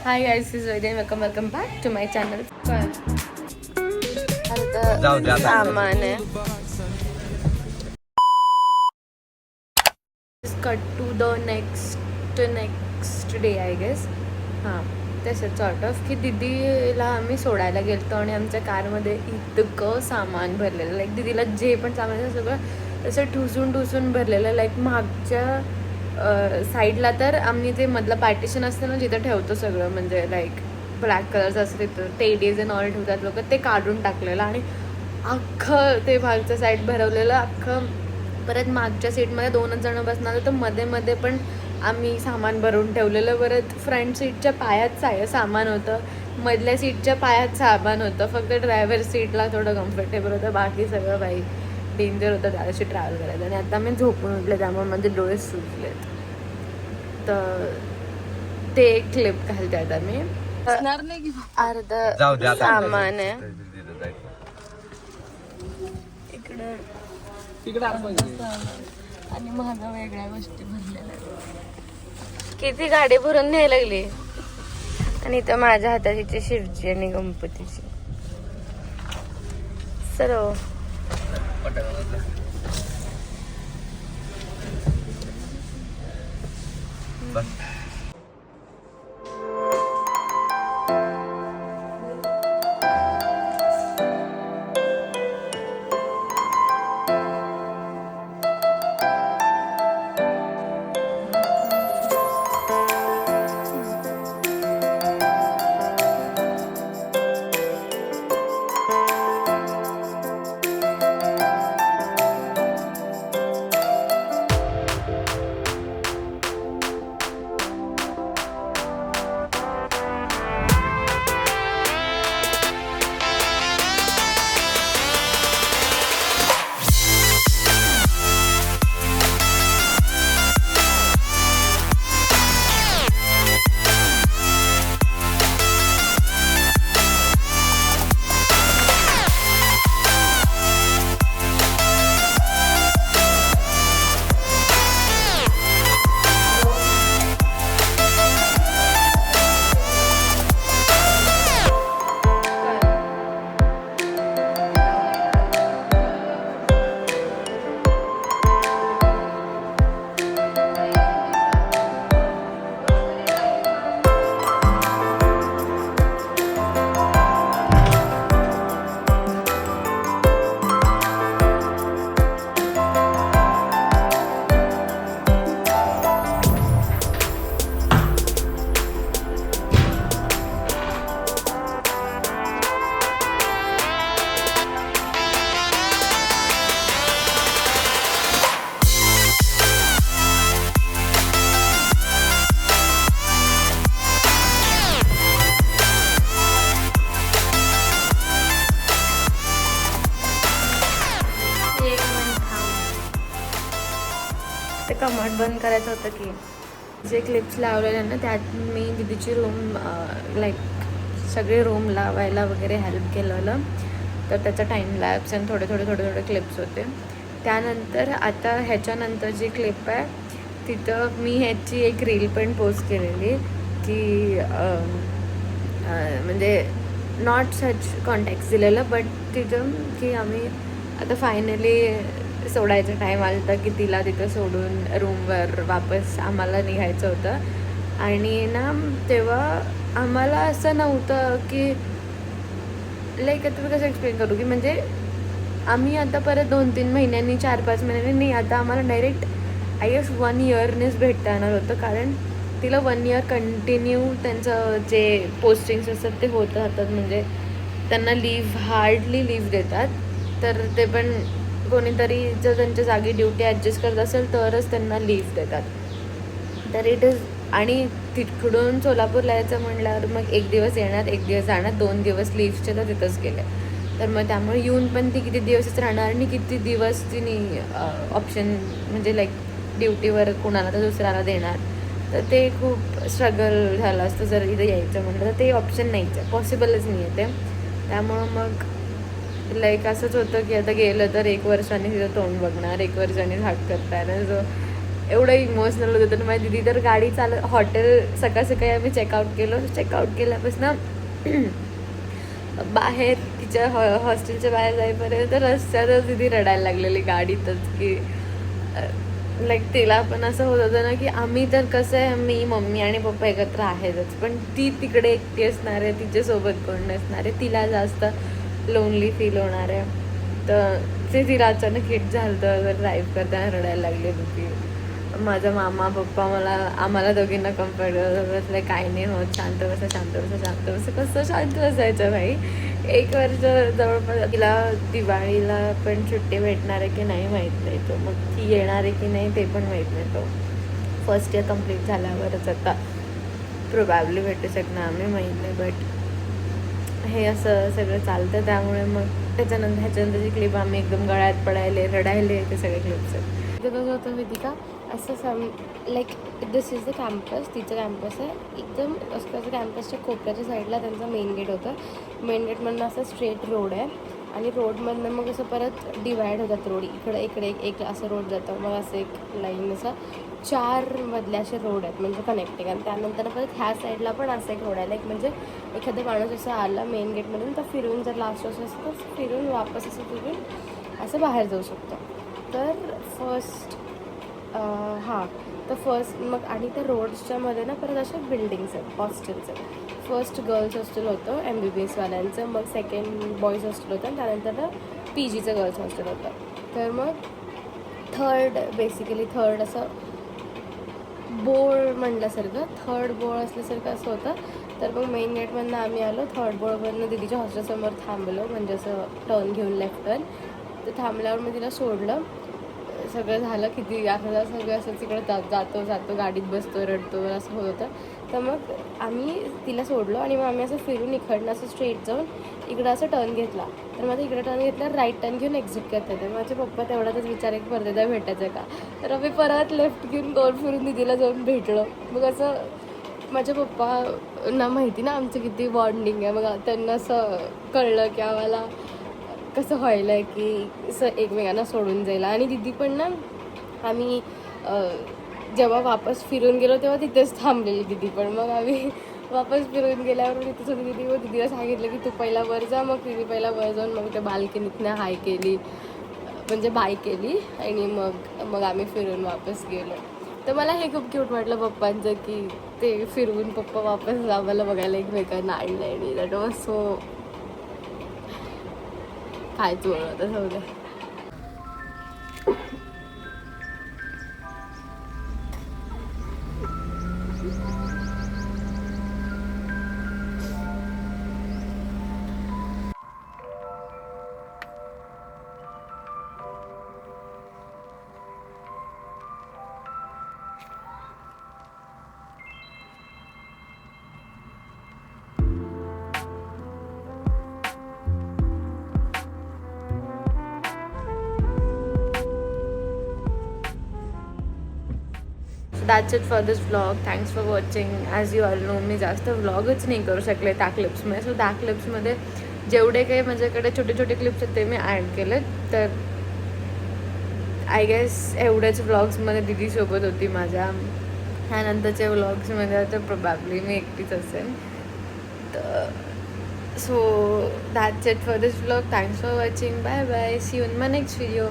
Hi guys, this is Vedya. Welcome back to my channel. सामान है. Just cut to the next day, I guess. हां, तसं sort of की दीदीला आम्ही सोडायला गेलतो आणि आमच्या कारमध्ये इतकं सामान भरलेलं. लाईक दीदीला जे पण सामान आहे सगळं असं ठुसून भरलेलं. लाईक मागच्या साईडला तर आम्ही ते मधलं पार्टिशन असतं ना जिथं ठेवतो सगळं, म्हणजे लाईक ब्लॅक कलरचं असं तिथं टेडीज अँड ऑल ठेवतात लोक, ते काढून टाकलेलं आणि अख्खं ते मागचं साईड भरवलेलं अख्खं. परत मागच्या सीटमध्ये 2च जणं बसणार होतं, मध्ये पण आम्ही सामान भरून ठेवलेलं. परत फ्रंट सीटच्या पायात सामान होतं, मधल्या सीटच्या पायात सामान होतं. फक्त ड्रायव्हर सीटला थोडं कम्फर्टेबल होतं, बाकी सगळं बाई डेंजर होतं त्या दिवशी ट्रॅव्हल करायचं. आणि आता मी झोपून उठले त्यामुळे माझे डोळे सुजलेत. तर ते एक क्लिप घालते आता मी. अर्ध सामान आहे इकडं आणि माझ्या वेगळ्या गोष्टी भरलेल्या. किती गाडी भरून न्यायला लागली. आणि इथं माझ्या हाताची शिरची आणि गणपतीची सर्व. ते कमाट बंद करायचं होतं की जे क्लिप्स लावलेले ना त्यात मी दीदीची रूम लाईक सगळे रूम लावायला वगैरे हेल्प केलेलं. तर त्याचा टाईम लॅप्स आणि थोडे क्लिप्स होते. त्यानंतर आता ह्याच्यानंतर जी क्लिप आहे तिथं मी ह्याची एक रील पण पोस्ट केलेली की म्हणजे नॉट सच कॉन्टॅक्ट दिलेलं, बट तिथं की आम्ही आता फायनली सोडायचं टाईम आला होता की तिला तिथं सोडून रूमवर वापस आम्हाला निघायचं होतं. आणि ना तेव्हा आम्हाला असं नव्हतं की लाईक आता कसं एक्सप्लेन करू की म्हणजे आम्ही आता परत 2-3 महिन्यांनी 4-5 महिन्यांनी नाही, आता आम्हाला डायरेक्ट आय गेस 1 इयरनेच भेटता येणार होतं. कारण तिला 1 इयर कंटिन्यू त्यांचं जे पोस्टिंग्स असतात ते होत राहतात, म्हणजे त्यांना हार्डली लीव्ह देतात. तर ते पण कोणीतरी जर त्यांच्या जागी ड्युटी ॲडजस्ट करत असेल तरच त्यांना लीव्ह देतात. तर इट इज. आणि तिकडून सोलापूरला यायचं म्हटल्यावर मग 1 दिवस येणार 1 दिवस जाणार, 2 दिवस लीव्हचे तर तिथंच गेले. तर मग त्यामुळे येऊन पण ती किती दिवसच राहणार आणि किती दिवस तिने ऑप्शन म्हणजे लाईक ड्युटीवर कुणाला तर दुसऱ्याला देणार. तर ते खूप स्ट्रगल झालं असतं जर इथं यायचं म्हटलं तर. ते ऑप्शन नाहीच आहे, पॉसिबलच नाही आहे ते. त्यामुळं मग लाईक असंच होतं की आता गेलं तर 1 वर्षाने तिथं तोंड बघणार, 1 वर्षाने हात करता येणार. जो एवढं इमोशनल होतं. तर माझी दिदी तर गाडी हॉटेल सकाळ सकाळी आम्ही चेकआउट केल्यापासून बाहेर तिच्या हॉस्टेलच्या बाहेर जाईपर्यंत रस्त्यातच दिदी रडायला लागलेली गाडीतच, की लाईक तिला पण असं होत होतं ना की आम्ही तर कसं आहे, मी मम्मी आणि पप्पा एकत्र आहेतच, पण ती तिकडे एकटी असणार आहे, तिच्यासोबत कोण नसणार आहे, तिला जास्त लोनली फील होणार आहे. तर ते तिला अचानक हिट झालं तर ड्राईव्ह करताना रडायला लागली होती. माझा मामा पप्पा आम्हाला दोघींना कम्फर्ट बसलं, काही नाही होत, शांत बसा शांत बसा शांत बसा. कसं शांत बसायचं भाई. 1 वर्ष जवळपास. तिला दिवाळीला पण सुट्टी भेटणार आहे की नाही माहीत नाही, तो मग ती येणार आहे की नाही ते पण माहीत नाही. तो फर्स्ट इयर कम्प्लीट झाल्यावरच आता प्रोबॅबली भेटू शकणार, आम्ही माहीत नाही. बट हे असं सगळं चालतं, त्यामुळे मग ह्याच्यानंतरची क्लिप आम्ही एकदम गळ्यात पडायले रडायले, ते सगळे क्लिप्स आहेत. कसं होतं माहिती का, असं like this is the campus, तिचं कॅम्पस आहे एकदम असं कॅम्पसच्या कोपऱ्याच्या साईडला त्यांचं मेन गेट होतं. मेन गेटमधनं असं स्ट्रेट रोड आहे आणि रोडमधनं मग असं परत डिवाईड होतात रोड, इकडे एक असं रोड जातं, मग असं एक लाईन असं 4 मधले असे रोड आहेत म्हणजे कनेक्टिंग. आणि त्यानंतर परत ह्या साईडला पण असं एक रोड आहे, लाईक म्हणजे एखादा माणूस असं आला मेन गेटमधून तर फिरून, जर लास्ट असं असं तर फिरून वापस असं फिरून असं बाहेर जाऊ शकतो. तर फर्स्ट मग आणि त्या रोड्सच्या मध्ये ना परत अशा बिल्डिंग्स आहेत, हॉस्टेल्स आहेत. फर्स्ट गर्ल्स हॉस्टेल होतं MBBS वाल्यांचं, मग सेकंड बॉईज हॉस्टेल होतं आणि त्यानंतर PGचं गर्ल्स हॉस्टेल होतं. तर मग थर्ड असं बोळ म्हणल्यासारखं, थर्ड बोळ असल्यासारखं असं होतं. तर मग मेन गेटमधनं आम्ही आलो, थर्ड बोळमधनं दिदीच्या हॉस्टेलसमोर थांबलो, म्हणजे असं टर्न घेऊन लेफ्ट टर्न. तर थांबल्यावर मग तिला सोडलं, सगळं झालं किती आता सगळं असं तिकडे जातो गाडीत बसतो रडतो असं होत होतं. तर मग आम्ही तिला सोडलो आणि मग आम्ही असं फिरून इकडनं असं स्ट्रेट जाऊन इकडं असं टर्न घेतला. तर माझं इकडे टर्न घेतल्यावर राईट टर्न घेऊन एक्झिट करता येते. माझे पप्पा तेवढ्यातच विचार एक परत एकदा भेटायचं का, तर आम्ही परत लेफ्ट घेऊन गोल फिरून दिदीला जाऊन भेटलो. मग असं माझ्या पप्पांना माहिती ना आमचं किती बॉन्डिंग आहे, मग त्यांना असं कळलं की आम्हाला कसं व्हायलं आहे की असं एकमेकांना सोडून जायला. आणि दिदी पण ना, आम्ही जेव्हा वापस फिरून गेलो तेव्हा तिथेच थांबलेली दिदी पण. मग आम्ही वापस फिरून गेल्यावर तिथेच होती दिदी. मग दिदीला सांगितलं की तू पहिला वर जा, मग तिने पहिला वर जाऊन मग त्या बाल्कनीतनं हाय केली, म्हणजे बाय केली आणि मग आम्ही फिरून वापस गेलो. तर मला हे खूप क्यूट वाटलं पप्पांचं की ते फिरवून पप्पा वापस आम्हाला बघायला एकमेकांना आणलं आणि दॅट वॉज सो कायच बोलत असं होतं. That's it for this vlog. Thanks for watching. As you all know, मी जास्त व्लॉगच नाही करू शकले त्या क्लिप्समध्ये. सो त्या क्लिप्समध्ये जेवढे काही माझ्याकडे छोटे छोटे क्लिप्स आहेत ते मी ॲड केले. तर आय गेस एवढ्याच व्लॉग्समध्ये दिदीसोबत होती माझ्या. ह्यानंतरच्या व्लॉग्समध्ये तर प्रोबॅबली मी एकटीच असेल. तर so that's it for this vlog. Thanks for watching. Bye bye. See you in my next video.